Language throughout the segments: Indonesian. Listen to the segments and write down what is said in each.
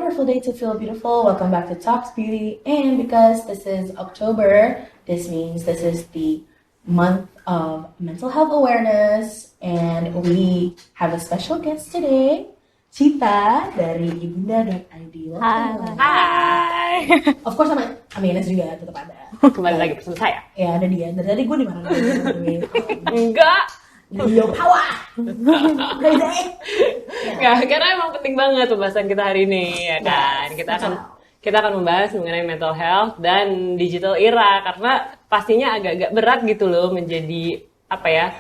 wonderful day to feel beautiful. Welcome back to Talks Beauty. And because this is October, this means this is the month of mental health awareness. And we have a special guest today, Cita dari Ibunda.id. Hai. Of course sama Ines juga tetap ada. Kembali lagi bersama saya. Ya ada dia. Dari tadi gue di mana? Enggak. Yo power. Enggak, karena emang penting banget pembahasan kita hari ini, ya kan. Kita akan membahas mengenai mental health dan digital era karena pastinya agak-agak berat gitu loh menjadi apa ya?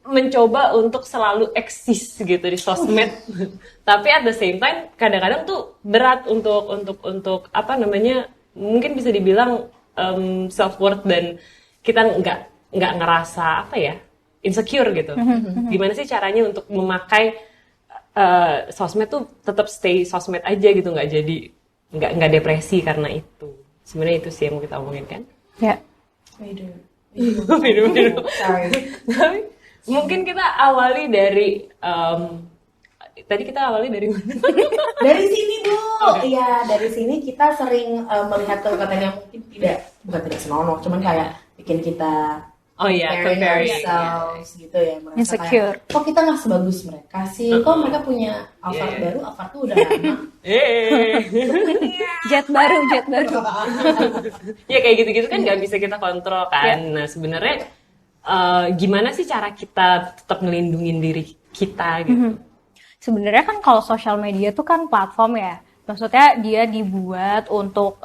Mencoba untuk selalu eksis gitu di sosmed. Tapi at the same time kadang-kadang tuh berat untuk apa namanya? Mungkin bisa dibilang self worth dan kita nggak ngerasa apa ya, insecure gitu. Gimana sih caranya untuk memakai sosmed tuh tetap stay sosmed aja gitu, nggak depresi karena itu. Sebenarnya itu sih yang mau kita omongin kan? Ya. Minum. Sorry. Tapi mungkin kita awali dari tadi kita awali dari mana? Dari sini Bu. Iya, dari sini kita sering melihat perkataan yang mungkin bukan tidak senonoh, cuman kayak bikin kita comparing ourselves gitu ya, merasa insecure. Kayak, kok kita nggak sebagus mereka sih? Kok mereka punya Alphard baru, Alphard tuh udah lama. Jet baru. Ya kayak gitu-gitu kan nggak bisa kita kontrol kan. Nah sebenarnya gimana sih cara kita tetap ngelindungin diri kita gitu? Sebenarnya kan kalau sosial media tuh kan platform ya. Maksudnya dia dibuat untuk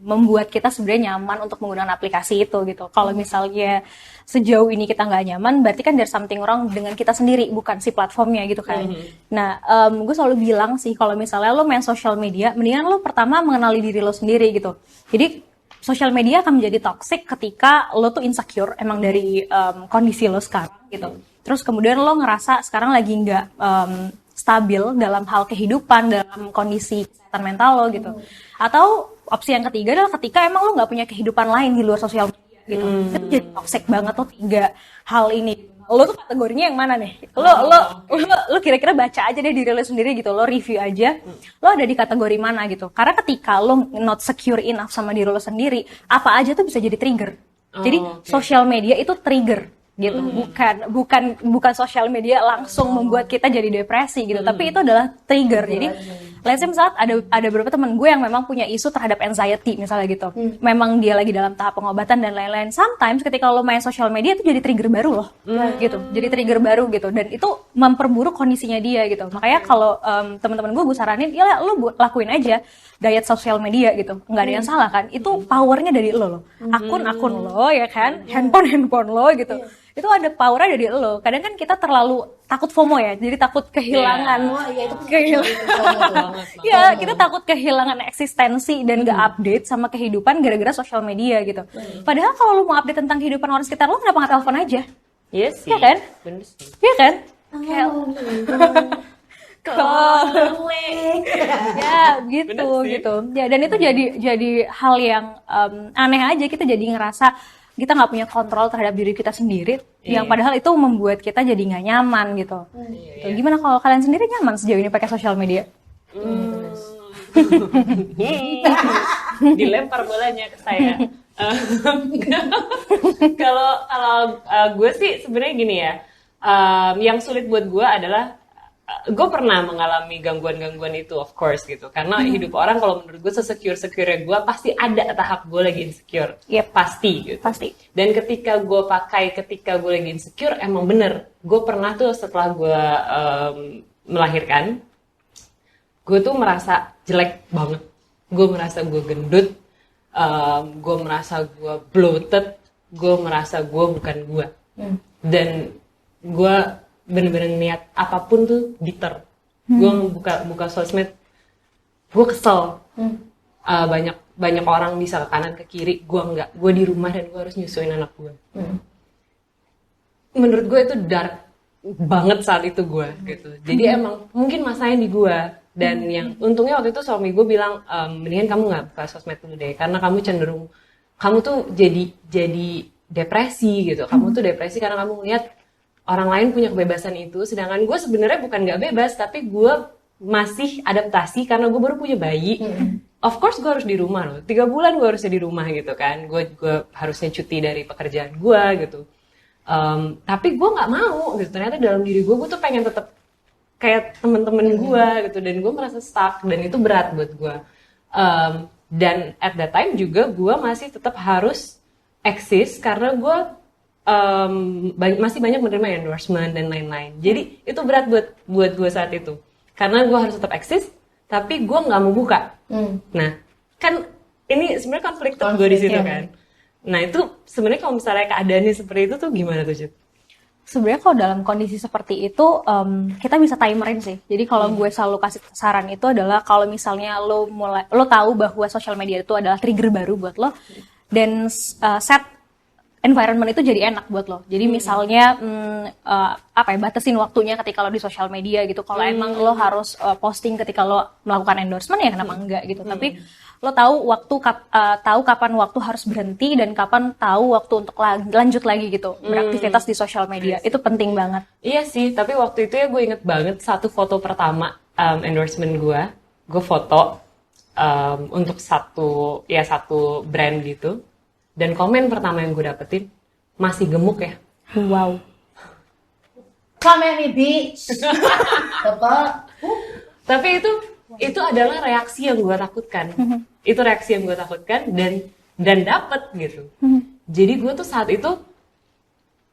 membuat kita sebenarnya nyaman untuk menggunakan aplikasi itu gitu. Kalau misalnya sejauh ini kita nggak nyaman, berarti kan there's something wrong dengan kita sendiri, bukan si platformnya gitu kan. Nah, gue selalu bilang sih kalau misalnya lo main sosial media, mendingan lo pertama mengenali diri lo sendiri gitu. Jadi sosial media akan menjadi toxic ketika lo tuh insecure emang dari kondisi lo sekarang gitu. Terus kemudian lo ngerasa sekarang lagi nggak stabil dalam hal kehidupan, dalam kondisi kesehatan mental lo gitu. Atau opsi yang ketiga adalah ketika emang lo nggak punya kehidupan lain di luar sosial media gitu. Itu jadi toxic banget tuh 3 hal ini. Lo tuh kategorinya yang mana nih? Lo kira-kira baca aja deh diri lo sendiri gitu. Lo review aja. Lo ada di kategori mana gitu. Karena ketika lo not secure enough sama diri lo sendiri, apa aja tuh bisa jadi trigger. Jadi sosial media itu trigger gitu. Bukan sosial media langsung membuat kita jadi depresi gitu. Tapi itu adalah trigger. Jadi let's say saat ada beberapa teman gue yang memang punya isu terhadap anxiety misalnya gitu. Memang dia lagi dalam tahap pengobatan dan lain-lain. Sometimes ketika lo main sosial media itu jadi trigger baru loh. Gitu. Jadi trigger baru gitu dan itu memperburuk kondisinya dia gitu. Makanya kalau teman-teman gue saranin ya lo lakuin aja diet sosial media gitu. Nggak ada yang salah kan. Itu powernya dari lo loh. Akun-akun lo ya kan. Handphone lo gitu. Itu ada powernya dari lo. Kadang kan kita terlalu takut FOMO ya, jadi takut kehilangan. Ya, kita takut kehilangan eksistensi dan gak update sama kehidupan gara-gara sosial media gitu. Padahal kalau lo mau update tentang kehidupan orang sekitar lo, kenapa nggak telepon aja? Iya sih. Iya kan? Bener sih. Iya kan? Ya gitu. Ya dan itu jadi hal yang aneh aja, kita jadi ngerasa kita nggak punya kontrol terhadap diri kita sendiri, yang padahal itu membuat kita jadi nggak nyaman gitu. Gimana kalau kalian sendiri nyaman sejauh ini pakai sosial media? Dilempar bolanya ke saya. Kalau gue sih sebenarnya gini ya, yang sulit buat gue adalah gue pernah mengalami gangguan-gangguan itu, of course gitu. Karena hidup orang kalau menurut gue secure gue pasti ada tahap gue lagi insecure. Pasti gitu. Pasti. Dan ketika gue lagi insecure, emang bener. Gue pernah tuh setelah gue melahirkan, gue tuh merasa jelek banget. Gue merasa gue gendut, gue merasa gue bloated, gue merasa gue bukan gue. Dan gue bener-bener niat apapun tuh bitter. Gue buka sosmed, gue kesel. Banyak orang bisa ke kanan ke kiri, gue enggak. Gue di rumah dan gue harus nyusuin anak gue. Menurut gue itu dark banget saat itu gue gitu. Jadi emang mungkin masanya di gue. Dan yang untungnya waktu itu suami gue bilang, mendingan kamu nggak buka sosmed dulu deh, karena kamu cenderung kamu tuh jadi depresi gitu. Kamu tuh depresi karena kamu ngeliat orang lain punya kebebasan itu, sedangkan gue sebenarnya bukan nggak bebas, tapi gue masih adaptasi karena gue baru punya bayi. Of course gue harus di rumah loh, 3 bulan gue harusnya di rumah gitu kan, gue harusnya cuti dari pekerjaan gue gitu. Tapi gue nggak mau gitu, ternyata dalam diri gue tuh pengen tetap kayak temen-temen gue gitu, dan gue merasa stuck dan itu berat buat gue. Dan at that time juga gue masih tetap harus eksis karena gue masih banyak menerima endorsement dan lain-lain. Jadi itu berat buat gue saat itu karena gue harus tetap eksis tapi gue nggak mau buka. Nah kan ini sebenarnya konflik gue di situ kan. Nah itu sebenarnya kalau misalnya keadaannya seperti itu tuh gimana tuh Cid? Sebenarnya kalau dalam kondisi seperti itu kita bisa timerin sih. Jadi kalau gue selalu kasih saran itu adalah kalau misalnya lo tahu bahwa social media itu adalah trigger baru buat lo, dan set environment itu jadi enak buat lo. Jadi misalnya batasin waktunya ketika lo di social media gitu. Kalau emang lo harus posting ketika lo melakukan endorsement ya kenapa enggak gitu. Tapi lo tahu tahu kapan waktu harus berhenti dan kapan tahu waktu untuk lanjut lagi gitu beraktivitas di social media. Itu penting banget. Iya sih, tapi waktu itu ya gue inget banget satu foto pertama endorsement gue foto untuk satu brand gitu. Dan komen pertama yang gue dapetin masih gemuk ya. Wow. Come at me, bitch. Apa? Tapi itu adalah reaksi yang gue takutkan. Itu reaksi yang gue takutkan dan dapet gitu. Jadi gue tuh saat itu,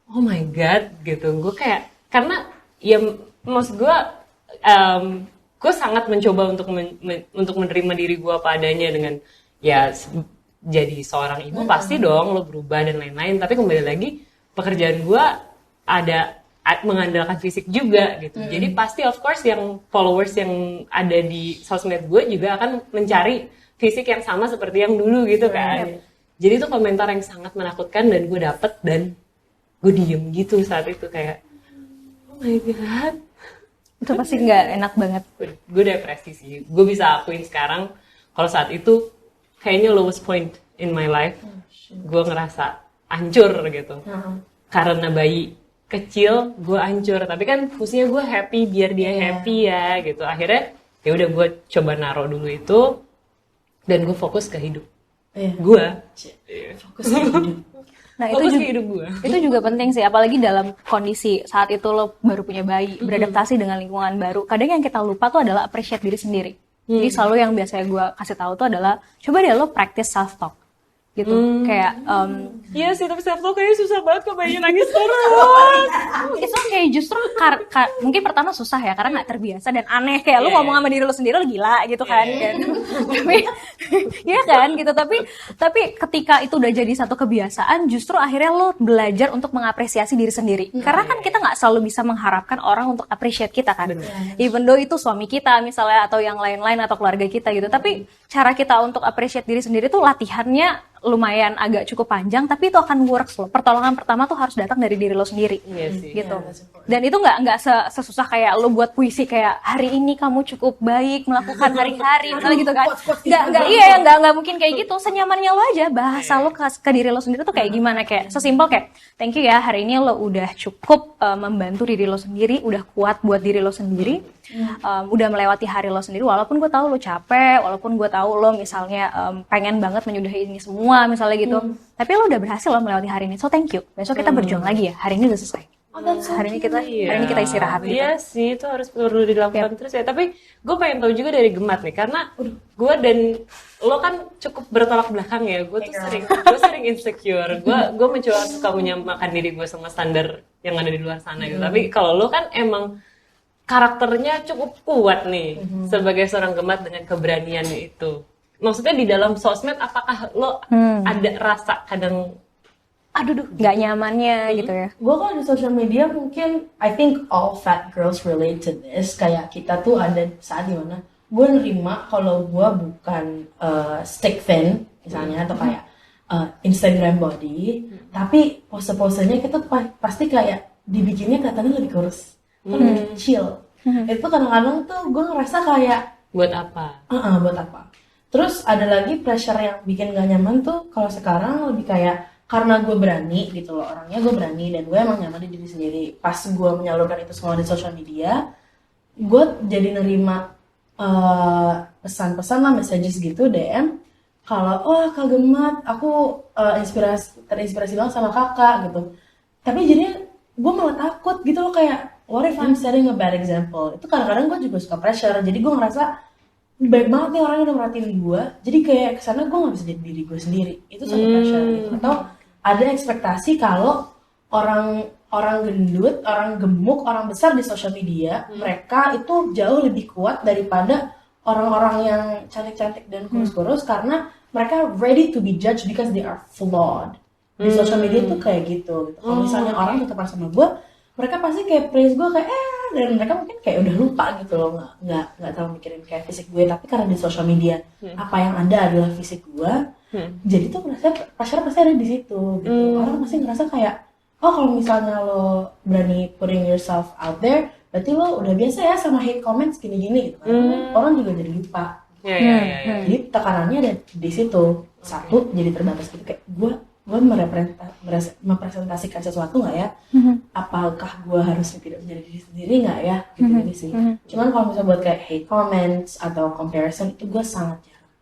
oh my god gitu. Gue kayak karena ya maksud gue sangat mencoba untuk menerima diri gue apa adanya dengan ya. Jadi seorang ibu pasti dong lo berubah dan lain-lain, tapi kembali lagi pekerjaan gue ada mengandalkan fisik juga gitu. Jadi pasti of course yang followers yang ada di sosmed gue juga akan mencari fisik yang sama seperti yang dulu gitu kan. Jadi itu komentar yang sangat menakutkan dan gue dapet dan gue diem gitu saat itu kayak oh my god. Itu pasti nggak enak banget. Gue depresi sih. Gue bisa akuin sekarang kalau saat itu kayaknya lowest point in my life. Gue ngerasa hancur gitu. Karena bayi kecil gue hancur. Tapi kan fungsinya gue happy biar dia happy ya gitu. Akhirnya ya udah gue coba naruh dulu itu dan gue fokus ke hidup. Gue Fokus ke hidup. Nah fokus ke hidup gue. Itu juga penting sih, apalagi dalam kondisi saat itu lo baru punya bayi, beradaptasi dengan lingkungan baru. Kadang yang kita lupa tuh adalah appreciate diri sendiri. Jadi selalu yang biasanya gue kasih tahu tuh adalah coba deh lo practice self talk gitu. Kayak iya sih, tapi self talk kayaknya susah banget kok, bayinya nangis terus. It's okay, justru mungkin pertama susah ya karena nggak terbiasa dan aneh kayak lu ngomong sama diri lu sendiri lu gila gitu kan. Tapi ya kan gitu, tapi ketika itu udah jadi satu kebiasaan justru akhirnya lo belajar untuk mengapresiasi diri sendiri. Karena kan kita nggak selalu bisa mengharapkan orang untuk appreciate kita kan. Even though itu suami kita misalnya atau yang lain-lain atau keluarga kita gitu. Tapi cara kita untuk appreciate diri sendiri tuh latihannya lumayan agak cukup panjang, tapi itu akan works loh. Pertolongan pertama tuh harus datang dari diri lo sendiri, gitu. Dan itu nggak sesusah kayak lo buat puisi kayak hari ini kamu cukup baik melakukan hari-hari, misalnya gitu kan. Nggak mungkin kayak gitu. Senyamannya lo aja, bahasa lo ke diri lo sendiri tuh kayak gimana, kayak sesimpel kayak thank you ya hari ini lo udah cukup membantu diri lo sendiri, udah kuat buat diri lo sendiri, udah melewati hari lo sendiri. Walaupun gue tahu lo capek, walaupun gue tahu lo misalnya pengen banget menyudahi ini semua misalnya gitu, tapi lo udah berhasil lo melewati hari ini, so thank you. Besok kita berjuang lagi ya, hari ini udah selesai. Hari ini kita istirahat gitu. Iya sih, itu harus perlu dilakukan terus ya. Tapi gue pengen tahu juga dari Gemat nih, karena gue dan lo kan cukup bertolak belakang ya. Gue tuh sering insecure. Gue mencoba suka menyamakan diri gue sama standar yang ada di luar sana gitu. Tapi kalau lo kan emang karakternya cukup kuat nih sebagai seorang Gemat dengan keberanian itu. Maksudnya di dalam sosmed apakah lo ada rasa kadang nggak nyamannya gitu ya? Gue kalau di social media mungkin I think all fat girls relate to this. Kayak kita tuh ada saat dimana gue nerima kalau gue bukan stick thin misalnya atau kayak Instagram body, tapi pose-posenya kita pasti kayak dibikinnya katanya lebih kurus, lebih kecil. Itu kadang-kadang tuh gue ngerasa kayak buat apa? Buat apa? Terus ada lagi pressure yang bikin gak nyaman tuh kalau sekarang lebih kayak karena gue berani gitu loh, orangnya gue berani dan gue emang nyaman di diri sendiri. Pas gue menyalurkan itu semua di social media, gue jadi nerima pesan-pesan lah, messages gitu, DM, kalau Kak Gemat, aku terinspirasi banget sama kakak gitu. Tapi jadinya gue malah takut gitu loh, kayak what if I'm setting a bad example. Itu kadang-kadang gue juga suka pressure, jadi gue ngerasa baik banget nih orang yang udah merhatiin gue, jadi kayak kesana gue gak bisa jadi diri gue sendiri. Itu satu pressure gitu. Atau ada ekspektasi kalau orang gendut, orang gemuk, orang besar di sosial media, mereka itu jauh lebih kuat daripada orang-orang yang cantik-cantik dan kurus-kurus, karena mereka ready to be judged because they are flawed. Di sosial media tuh kayak gitu. Kalau misalnya orang berteman sama gue, mereka pasti kayak praise gue kayak dan mereka mungkin kayak udah lupa gitu loh, nggak terlalu mikirin kayak fisik gue, tapi karena di sosial media apa yang ada adalah fisik gue, jadi tuh pressure pasti ada di situ gitu. Orang pasti ngerasa kayak kalau misalnya lo berani putting yourself out there, berarti lo udah biasa ya sama hate comments gini-gini gitu kan. Orang juga jadi lupa. Jadi tekanannya ada di situ. Satu, jadi terbatas gitu, kayak gue merepresentasikan sesuatu nggak ya? Apakah gue harus tidak menjadi diri sendiri nggak ya? Gitu sih. Cuman kalau misalnya buat kayak hate comments atau comparison, itu gue sangat jarang.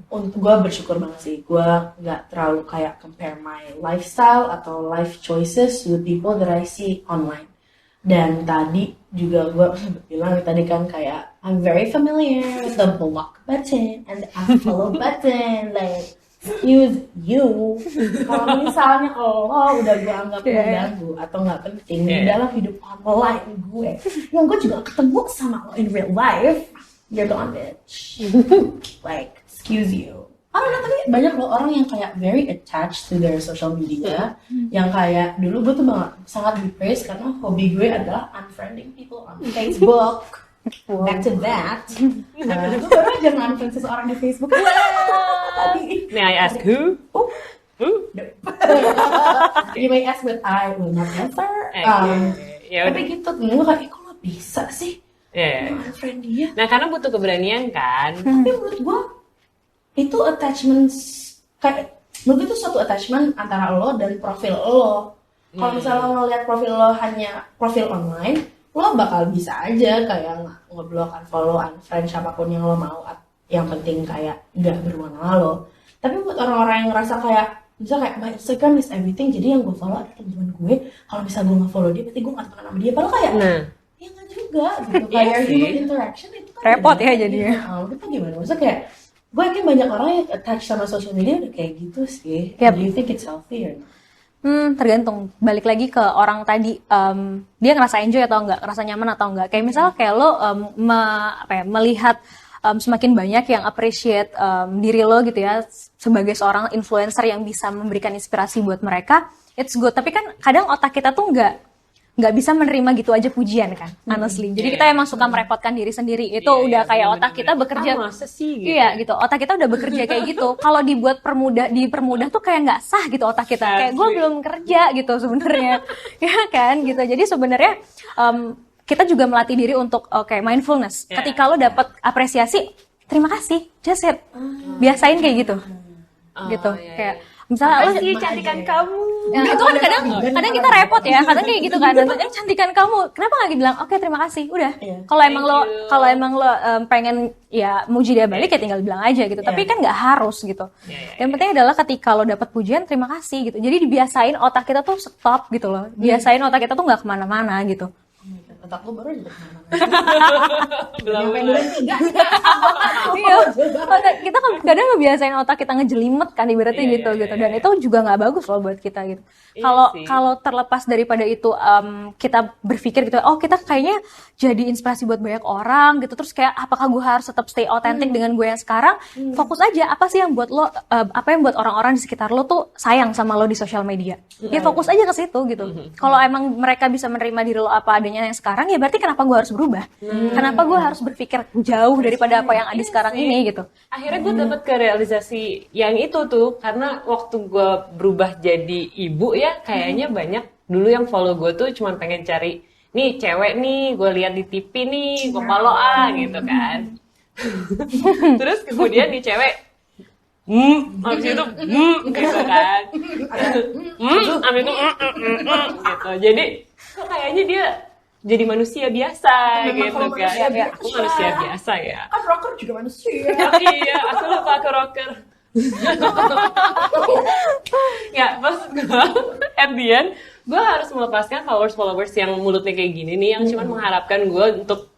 Untuk gue bersyukur banget sih, gue nggak terlalu kayak compare my lifestyle atau life choices with people that I see online. Dan tadi juga gue bilang tadi kan kayak I'm very familiar with the block button and the unfollow button, like excuse you. Kalau misalnya lo udah gue anggap mengganggu atau nggak penting di dalam hidup online gue, yang gue juga ketemu sama lo in real life, you're gone bitch. Like excuse you. I don't know, tapi banyak loh orang yang kayak very attached to their social media, yang kayak dulu gue tuh sangat di-praise karena hobi gue adalah unfriending people on Facebook. Back to that, gue baru aja nge-unfriend seseorang di Facebook. Tadi. May I ask who? You may ask, but I will not answer. Tapi gitu, gue kayak, kok lo bisa sih unfriend dia? Nah, karena butuh keberanian kan. Tapi menurut gue itu attachments, kayak menurut gue itu suatu attachment antara lo dan profil lo. Kalau misalnya lo ngeliat profil lo hanya profil online, lo bakal bisa aja kayak ngeblok, unfollow, unfriend siapapun yang lo mau, yang penting kayak nggak berwarna lo. Tapi buat orang-orang yang ngerasa kayak misalnya kayak my Instagram is everything, jadi yang gue follow ada teman-teman gue, kalau misalnya gue nggak follow dia berarti gue nggak temenan sama dia. Padahal kayak ya nggak juga gitu, kayak human interaction itu kan repot ya jadinya. Itu gimana? Maksudnya kayak gue yakin banyak orang yang attach sama social media udah kayak gitu sih. Do you think it's healthy or not? Tergantung. Balik lagi ke orang tadi, dia ngerasa enjoy atau enggak, ngerasa nyaman atau enggak. Kayak misalnya kayak lo melihat semakin banyak yang appreciate diri lo gitu ya, sebagai seorang influencer yang bisa memberikan inspirasi buat mereka, it's good. Tapi kan kadang otak kita tuh nggak bisa menerima gitu aja pujian kan, honestly. Jadi kita emang suka merepotkan diri sendiri. Itu udah kayak otak kita bekerja. Masa sih gitu? Iya gitu. Otak kita udah bekerja kayak gitu. Kalau dipermudah tuh kayak nggak sah gitu otak kita. Kayak gue belum kerja gitu sebenarnya, ya kan gitu. Jadi sebenarnya kita juga melatih diri untuk mindfulness. Ketika lo dapet apresiasi, terima kasih, just it. Biasain kayak gitu, gitu. Kayak misalnya lo cantikan kamu. Ya, itu kan kadang kita repot ya, kadang kayak gitu kan. Cantikan kamu, kenapa nggak bilang oke terima kasih, udah. Kalau emang lo pengen ya muji dia balik ya tinggal bilang aja gitu. Tapi kan nggak harus gitu. Yang penting adalah ketika lo dapat pujian terima kasih gitu. Jadi dibiasain otak kita tuh stop gitu loh. Biasain otak kita tuh nggak kemana-mana gitu. Otak lo baru aja kemana-mana. Belum. Iya, kita kan kadang ngebiasain otak kita ngejelimet kan ibaratnya gitu. Dan itu juga nggak bagus loh buat kita gitu. Kalau terlepas daripada itu kita berpikir gitu, kita kayaknya jadi inspirasi buat banyak orang gitu. Terus kayak apakah gue harus tetap stay authentic dengan gue yang sekarang? Fokus aja apa sih yang buat lo, apa yang buat orang-orang di sekitar lo tuh sayang sama lo di sosial media. Ya fokus aja ke situ gitu. Kalau emang mereka bisa menerima diri lo apa adanya yang sekarang, ya berarti kenapa gue harus berubah? Kenapa gue harus berpikir jauh daripada apa yang ada sekarang ini gitu? Akhirnya gue dapet ke realisasi yang itu tuh, karena waktu gue berubah jadi ibu ya, kayaknya banyak dulu yang follow gue tuh cuma pengen cari nih cewek nih, gue lihat di TV nih, gue follow gitu kan. Terus kemudian di cewek, abis itu, gitu kan. Abis itu, gitu. Jadi kok kayaknya dia jadi manusia biasa Memang gitu kalau kan. manusia biasa. Aku manusia biasa ya. Kan rocker juga manusia. Iya, aku lupa aku rocker. Ya, maksud gue, at the end, gue harus melepaskan followers yang mulutnya kayak gini nih, yang cuma mengharapkan gue untuk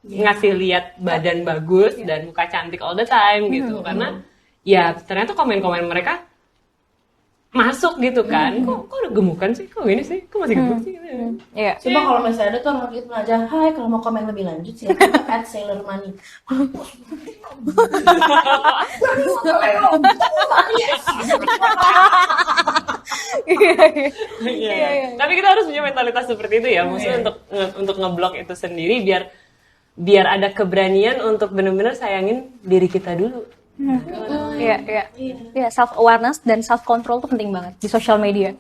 ngasih lihat badan bagus dan muka cantik all the time gitu. Karena ya ternyata komen-komen mereka masuk gitu kan. Kok udah gemukan sih? Kok gini sih? Kok masih gemuk sih? Iya. Coba kalau misalnya ada tuh orang itu aja, hai kalau mau komen lebih lanjut silakan ke @sailormoney. Iya. Tapi kita harus punya mentalitas seperti itu ya. Maksudnya untuk ngeblok itu sendiri biar ada keberanian untuk benar-benar sayangin diri kita dulu. Iya. Iya, self awareness dan self control tuh penting banget di social media.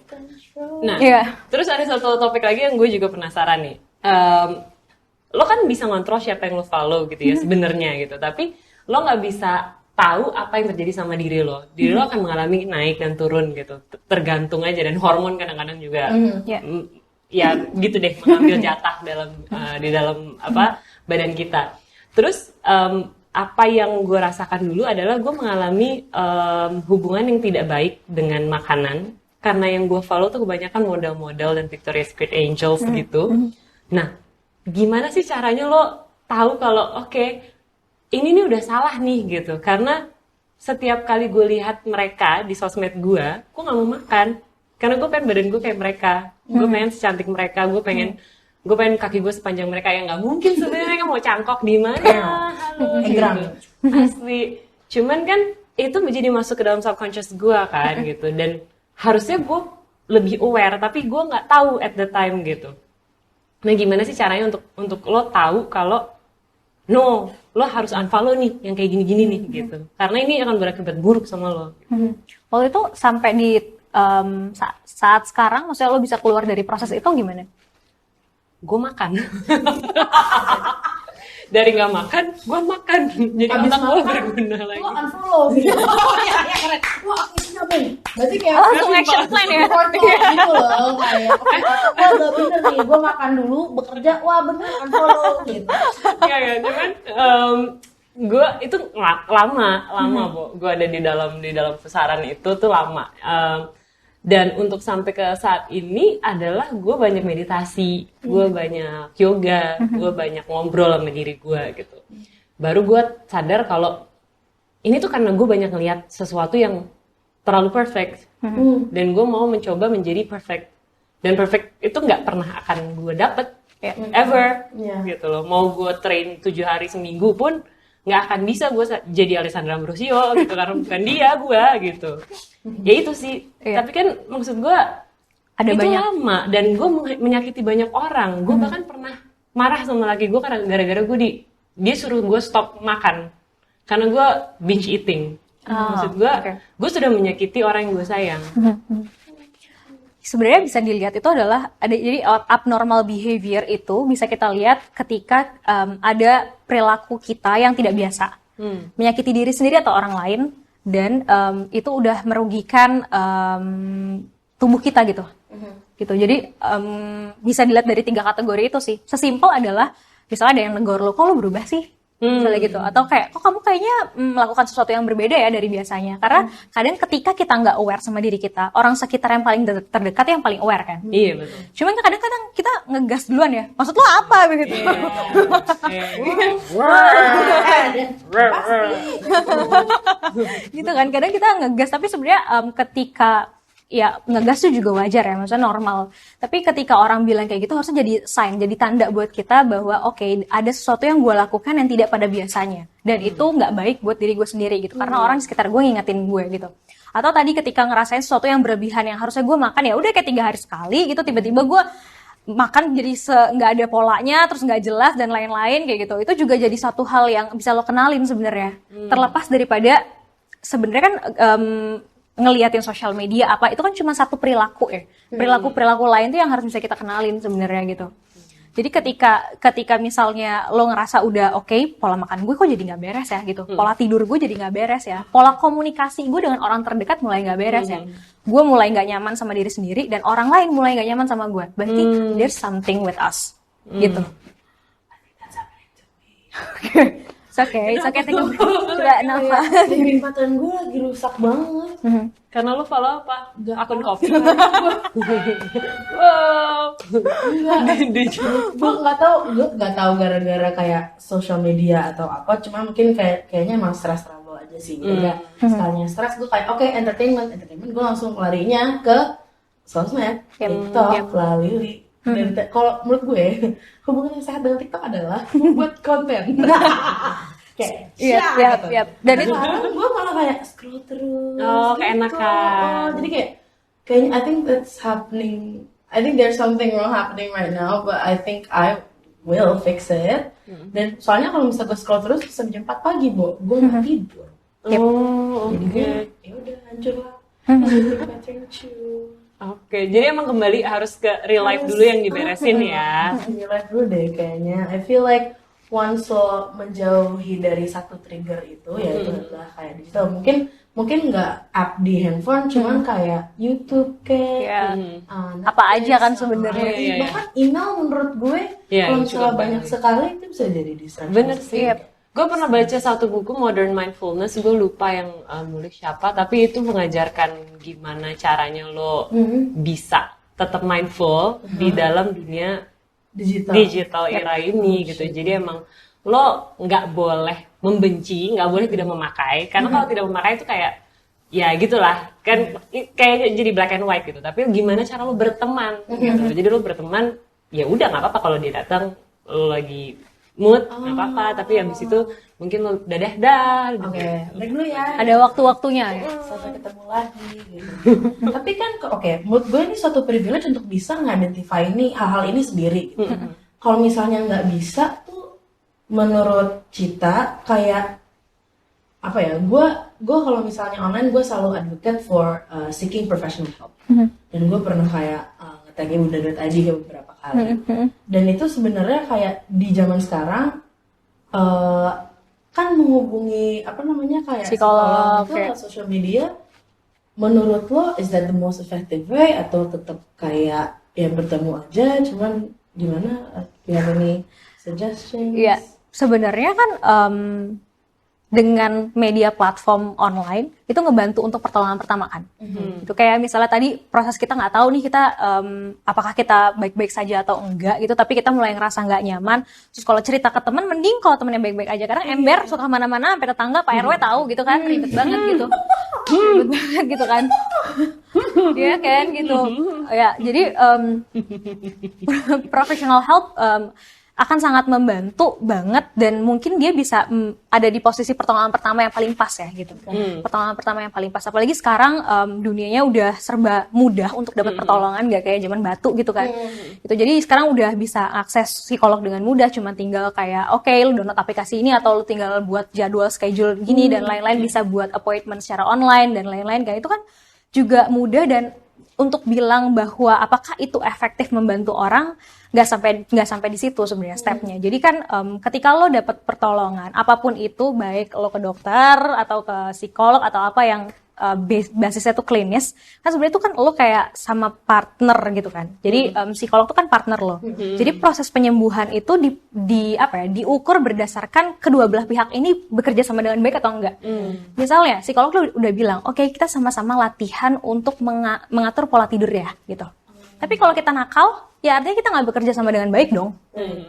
Nah, Iya. terus ada satu topik lagi yang gue juga penasaran nih. Lo kan bisa ngontrol siapa yang lo follow gitu ya sebenarnya gitu. Tapi lo nggak bisa tahu apa yang terjadi sama diri lo. Diri lo akan mengalami naik dan turun gitu. Tergantung aja, dan hormon kadang-kadang juga Iya. ya gitu deh, mengambil jatah di dalam badan kita. Terus apa yang gue rasakan dulu adalah gue mengalami hubungan yang tidak baik dengan makanan, karena yang gue follow tuh kebanyakan model-model dan Victoria's Secret Angels gitu. Nah, gimana sih caranya lo tahu kalau oke, ini nih udah salah nih gitu? Karena setiap kali gue lihat mereka di sosmed gue nggak mau makan. Karena gue pengen badan gue kayak mereka, gue pengen secantik mereka, gue pengen kaki gue sepanjang mereka. Yang nggak mungkin sebenarnya, mereka mau cangkok di mana? Halo, gitu. Asli. Cuman kan itu menjadi masuk ke dalam subconscious gue kan gitu, dan harusnya gue lebih aware, tapi gue nggak tahu at the time gitu. Nah, gimana sih caranya untuk lo tahu kalau no, lo harus unfollow nih yang kayak gini-gini nih gitu, karena ini akan berakibat buruk sama lo. Waktu itu sampai di saat sekarang, maksudnya lo bisa keluar dari proses itu gimana? Gue makan. Dari nggak makan, gue makan. Jadi otak gue berguna lagi. Lo unfollow gitu. Iya, keren. Wah, akhirnya nih. Berarti kayak Langsung action plan ya? gitu loh. Kayak, oke, otak gue udah bener nih. Gue makan dulu, bekerja, wah bener, unfollow gitu. Iya, cuman gue itu lama, Bo. Gue ada di dalam pusaran itu tuh lama. Dan untuk sampai ke saat ini adalah gue banyak meditasi, gue banyak yoga, gue banyak ngobrol sama diri gue gitu. Baru gue sadar kalau ini tuh karena gue banyak ngeliat sesuatu yang terlalu perfect. Dan gue mau mencoba menjadi perfect. Dan perfect itu nggak pernah akan gue dapet, ever. Gitu loh. Mau gue train 7 hari seminggu pun nggak akan bisa gue jadi Alessandra Ambrosio gitu, karena bukan dia gue gitu. Ya itu sih. Tapi kan maksud gue Ada itu banyak. lama, dan gue menyakiti banyak orang. Gue bahkan pernah marah sama laki gue karena gara-gara dia suruh gue stop makan karena gue binge eating. Maksud gue, gue sudah menyakiti orang yang gue sayang. Sebenarnya bisa dilihat itu adalah jadi abnormal behavior itu bisa kita lihat ketika ada perilaku kita yang tidak biasa, menyakiti diri sendiri atau orang lain, dan itu udah merugikan tubuh kita gitu. Gitu. Jadi bisa dilihat dari 3 kategori itu sih. Sesimpel adalah misalnya ada yang negor lo, kok lo berubah sih? Misalnya gitu, atau kayak kok kamu kayaknya melakukan sesuatu yang berbeda ya dari biasanya. Karena kadang ketika kita nggak aware sama diri kita, orang sekitar yang paling terdekat yang paling aware kan. Iya, betul. Cuman kadang-kadang kita ngegas duluan ya, maksud lo apa begitu? Gitu kan, kadang kita ngegas, tapi sebenarnya ketika ya ngegas itu juga wajar ya, maksudnya normal. Tapi ketika orang bilang kayak gitu harusnya jadi sign, jadi tanda buat kita bahwa oke, ada sesuatu yang gue lakukan yang tidak pada biasanya, dan itu nggak baik buat diri gue sendiri gitu, karena orang di sekitar gue ngingetin gue gitu. Atau tadi ketika ngerasain sesuatu yang berlebihan yang harusnya gue makan ya udah kayak 3 hari sekali gitu, tiba-tiba gue makan jadi nggak ada polanya, terus nggak jelas dan lain-lain kayak gitu. Itu juga jadi satu hal yang bisa lo kenalin sebenarnya. Terlepas daripada sebenarnya kan ngeliatin sosial media apa itu kan cuma satu perilaku ya. Perilaku lain tuh yang harus bisa kita kenalin sebenarnya gitu. Jadi ketika misalnya lo ngerasa udah oke, pola makan gue kok jadi nggak beres ya gitu, pola tidur gue jadi nggak beres ya, pola komunikasi gue dengan orang terdekat mulai nggak beres ya, gue mulai nggak nyaman sama diri sendiri dan orang lain mulai nggak nyaman sama gue, berarti there's something with us. gitu. It's okay, take a break. Coba nafas. Living pattern gue lagi rusak banget. Karena lo follow apa? Nggak Akun tahu. kopi. Wow. Gue nggak tahu gara-gara kayak social media atau apa, cuma mungkin kayaknya emang stres travel aja sih gitu. Sekalinya stres gue kayak oke, entertainment gue langsung larinya ke sosmed, TikTok, Lalili. Dan kalau menurut gue hubungan yang sehat dengan TikTok adalah membuat konten. Kayak Yap. Dan itu sekarang gue malah kayak scroll terus. Oh, keenakan. Jadi kayaknya I think that's happening. I think there's something wrong happening right now, but I think I will fix it. Dan soalnya kalau misalnya gue scroll terus sampai jam 4 pagi, gue nggak tidur. Oh, Jadi oke. gue ya udah hancur lah. Better to Oke, jadi emang kembali harus ke real life dulu yang diberesin ya. real life dulu deh kayaknya. I feel like once lo menjauhi dari satu trigger itu, yaitu adalah kayak digital. Mungkin nggak app di handphone, cuman kayak YouTube kayak Netflix, apa aja kan sebenarnya. Iya. Bahkan email menurut gue Iya, kalau itu misalnya juga banyak sekali itu bisa jadi distraction. Bener sih. Yep. Gue pernah baca satu buku Modern Mindfulness, gue lupa yang nulis siapa, tapi itu mengajarkan gimana caranya lo bisa tetap mindful di dalam dunia digital era ini gitu. Jadi emang lo nggak boleh membenci, nggak boleh tidak memakai, karena kalau tidak memakai itu kayak ya gitulah kan kayak jadi black and white gitu. Tapi gimana cara lo berteman gitu. Jadi lo berteman ya udah nggak apa-apa kalau dia datang lo lagi mood nggak apa-apa, tapi habis itu mungkin lo dadah gitu. Oke, break dulu ya. Ada waktu-waktunya ya. Sampai ketemu lagi gitu. Tapi kan menurut gue ini suatu privilege untuk bisa nge-identify ini hal-hal ini sendiri gitu. Kalau misalnya nggak bisa tuh menurut Cita kayak apa ya, gue kalau misalnya online gue selalu advocate for seeking professional help. Dan gue pernah kayak nge-tagnya Bunda.id ke beberapa kali. Dan itu sebenarnya kayak di zaman sekarang kan menghubungi apa namanya kayak Psikolog, ke social media. Menurut lo is that the most effective way atau tetap kayak ya bertemu aja? Cuman gimana? Do you have any suggestions? Iya, sebenarnya kan dengan media platform online itu ngebantu untuk pertolongan pertama kan. Itu kayak misalnya tadi proses kita nggak tahu nih kita apakah kita baik-baik saja atau enggak gitu, tapi kita mulai ngerasa nggak nyaman. Terus kalau cerita ke teman, mending kalau temennya baik-baik aja, karena ember suka kemana-mana sampai tetangga Pak RW tahu gitu kan, ribet banget gitu, ribet banget gitu kan. Iya kan gitu. Ya jadi professional help akan sangat membantu banget, dan mungkin dia bisa ada di posisi pertolongan pertama yang paling pas ya gitu. Pertolongan pertama yang paling pas, apalagi sekarang dunianya udah serba mudah untuk dapat pertolongan, gak kayak zaman batu gitu kan. Gitu. Jadi sekarang udah bisa akses psikolog dengan mudah, cuma tinggal kayak lu download aplikasi ini atau lu tinggal buat jadwal schedule gini dan lain-lain, bisa buat appointment secara online dan lain-lain kan. Itu kan juga mudah, dan untuk bilang bahwa apakah itu efektif membantu orang, nggak sampai di situ sebenarnya stepnya. Jadi kan ketika lo dapat pertolongan apapun itu, baik lo ke dokter atau ke psikolog atau apa yang basisnya tuh klinis, kan sebenarnya itu kan lo kayak sama partner gitu kan. Jadi psikolog tuh kan partner lo. Jadi proses penyembuhan itu diukur berdasarkan kedua belah pihak ini bekerja sama dengan baik atau enggak. Misalnya psikolog lo udah bilang, oke, kita sama-sama latihan untuk mengatur pola tidur ya gitu. Tapi kalau kita nakal, ya artinya kita nggak bekerja sama dengan baik dong,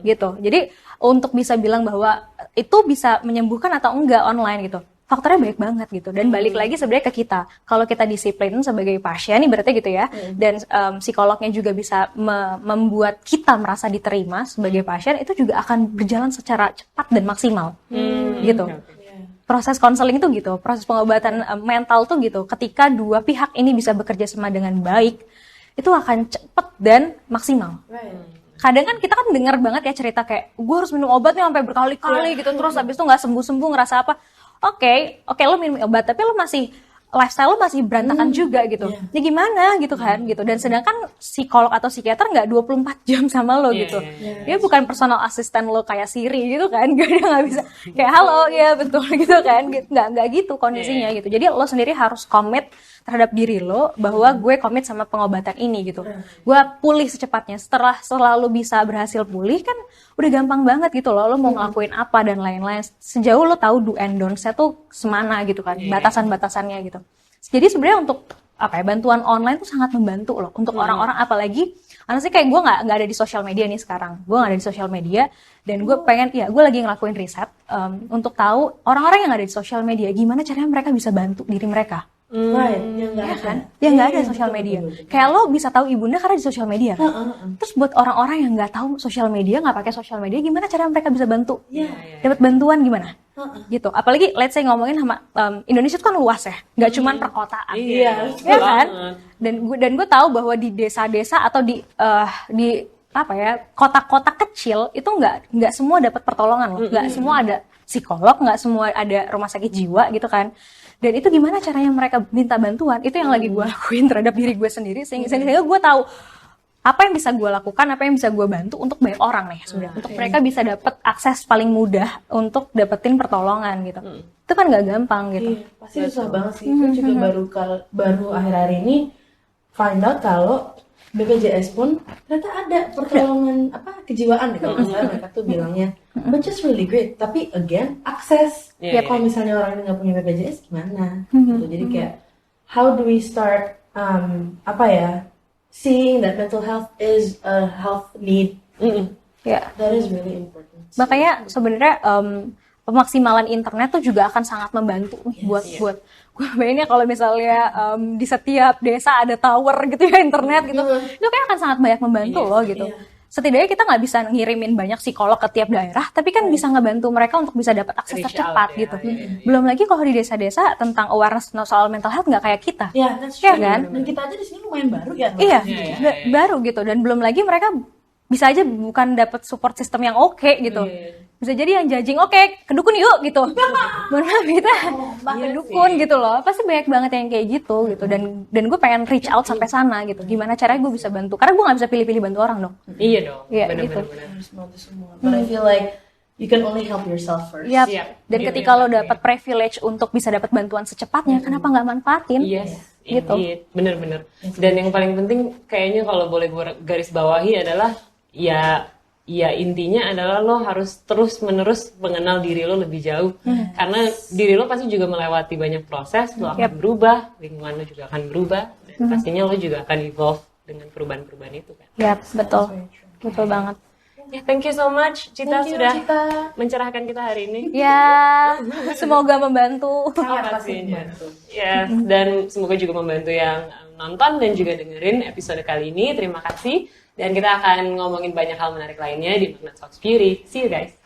gitu. Jadi untuk bisa bilang bahwa itu bisa menyembuhkan atau enggak online gitu, faktornya banyak banget gitu. Dan balik lagi sebenarnya ke kita. Kalau kita disiplin sebagai pasien, nih berarti gitu ya. Dan psikolognya juga bisa membuat kita merasa diterima sebagai pasien, itu juga akan berjalan secara cepat dan maksimal, gitu. Proses konseling tuh gitu, proses pengobatan mental tuh gitu. Ketika dua pihak ini bisa bekerja sama dengan baik, itu akan cepet dan maksimal. Kadang kan kita kan dengar banget ya cerita kayak, gue harus minum obat nih sampai berkali-kali gitu, terus habis itu nggak sembuh-sembuh, ngerasa apa? Oke, lo minum obat, tapi lo masih lifestyle lo masih berantakan juga gitu. Ya gimana gitu kan gitu. Dan sedangkan psikolog atau psikiater nggak 24 jam sama lo gitu. Dia bukan personal assistant lo kayak Siri gitu kan. Dia nggak bisa kayak halo ya betul gitu kan. Nggak gitu kondisinya gitu. Jadi lo sendiri harus komit terhadap diri lo bahwa gue komit sama pengobatan ini gitu. Gue pulih secepatnya. Setelah lo bisa berhasil pulih kan udah gampang banget gitu loh. Lo mau ngelakuin apa dan lain-lain. Sejauh lo tahu do and don'ts-nya tuh semana gitu kan. Batasan-batasannya gitu. Jadi sebenarnya untuk apa ya, bantuan online tuh sangat membantu loh untuk orang-orang, apalagi karena sih kayak gue nggak ada di sosial media nih sekarang. Gue nggak ada di sosial media dan gue pengen gue lagi ngelakuin riset untuk tahu orang-orang yang ada di sosial media gimana caranya mereka bisa bantu diri mereka. Right, yang nggak Ya ada. kan? Yang nggak ada Iya, sosial betul, media. betul, betul. Kayak lo bisa tahu ibunda karena di sosial media kan. Terus buat orang-orang yang nggak tahu sosial media, nggak pakai sosial media, gimana cara mereka bisa bantu? Dapat bantuan gimana? Gitu. Apalagi let's say ngomongin sama Indonesia itu kan luas ya, nggak cuman perkotaan. Iya, Ya kan? banget. Dan gue tahu bahwa di desa-desa atau di apa ya, kota-kota kecil itu nggak semua dapat pertolongan loh. Nggak semua ada psikolog, nggak semua ada rumah sakit jiwa gitu kan. Dan itu gimana caranya mereka minta bantuan, itu yang lagi gue lakuin terhadap diri gue sendiri, sehingga gue tahu apa yang bisa gue lakukan, apa yang bisa gue bantu untuk banyak orang nih sebenarnya, untuk mereka bisa dapat akses paling mudah untuk dapetin pertolongan gitu. Itu kan nggak gampang gitu. Iya, pasti susah banget sih. Gue juga baru akhir-akhir ini find out kalau BPJS pun ternyata ada pertolongan kejiwaan deh kalau misalnya mereka tuh bilangnya, which is really great. Tapi again, akses. Iya, Kalau misalnya orang ini nggak punya BPJS gimana? Gitu. Jadi kayak how do we start seeing that mental health is a health need. Ya. That is really important. Makanya sebenarnya pemaksimalan internet tuh juga akan sangat membantu nih buat gue bayanginnya kalau misalnya di setiap desa ada tower gitu ya internet gitu, itu kayak akan sangat banyak membantu loh gitu. Setidaknya kita nggak bisa ngirimin banyak psikolog ke tiap daerah, tapi kan bisa ngebantu mereka untuk bisa dapat akses Reach tercepat out, ya. gitu. Belum lagi kalau di desa-desa tentang awareness soal mental health nggak kayak kita. Ya, that's Iya true. kan? Dan kita aja di sini lumayan baru ya. Iya, baru gitu. Dan belum lagi mereka bisa aja bukan dapat support system yang oke gitu. Bisa jadi yang judging, oke, ke dukun yuk gitu. Benar kita ke dukun gitu loh. Pasti banyak banget yang kayak gitu gitu. Dan gue pengen reach out sampai sana gitu. Gimana caranya gue bisa bantu? Karena gue nggak bisa pilih-pilih bantu orang dong. Iya dong, Iya, benar-benar. gitu. Harus bantu semua. But I feel like you can only help yourself first. Yap. Siap. Dan Iya, ketika lo benar. dapat privilege untuk bisa dapat bantuan secepatnya, kenapa nggak manfaatin? Yes, Gitu. indeed. Bener-bener. Dan yang paling penting kayaknya kalau boleh gue garis bawahi adalah ya intinya adalah lo harus terus-menerus mengenal diri lo lebih jauh. Karena diri lo pasti juga melewati banyak proses, lo akan berubah, lingkungan lo juga akan berubah, dan pastinya lo juga akan evolve dengan perubahan-perubahan itu kan. Yap, betul. Betul banget. Ya, thank you so much Cita Thank you, sudah Cita. mencerahkan kita hari ini. Ya, semoga membantu. Sangat pasti Pastinya. membantu. Yes, dan semoga juga membantu yang nonton dan juga dengerin episode kali ini. Terima kasih. Dan kita akan ngomongin banyak hal menarik lainnya di Magnet Talks Beauty. See you guys.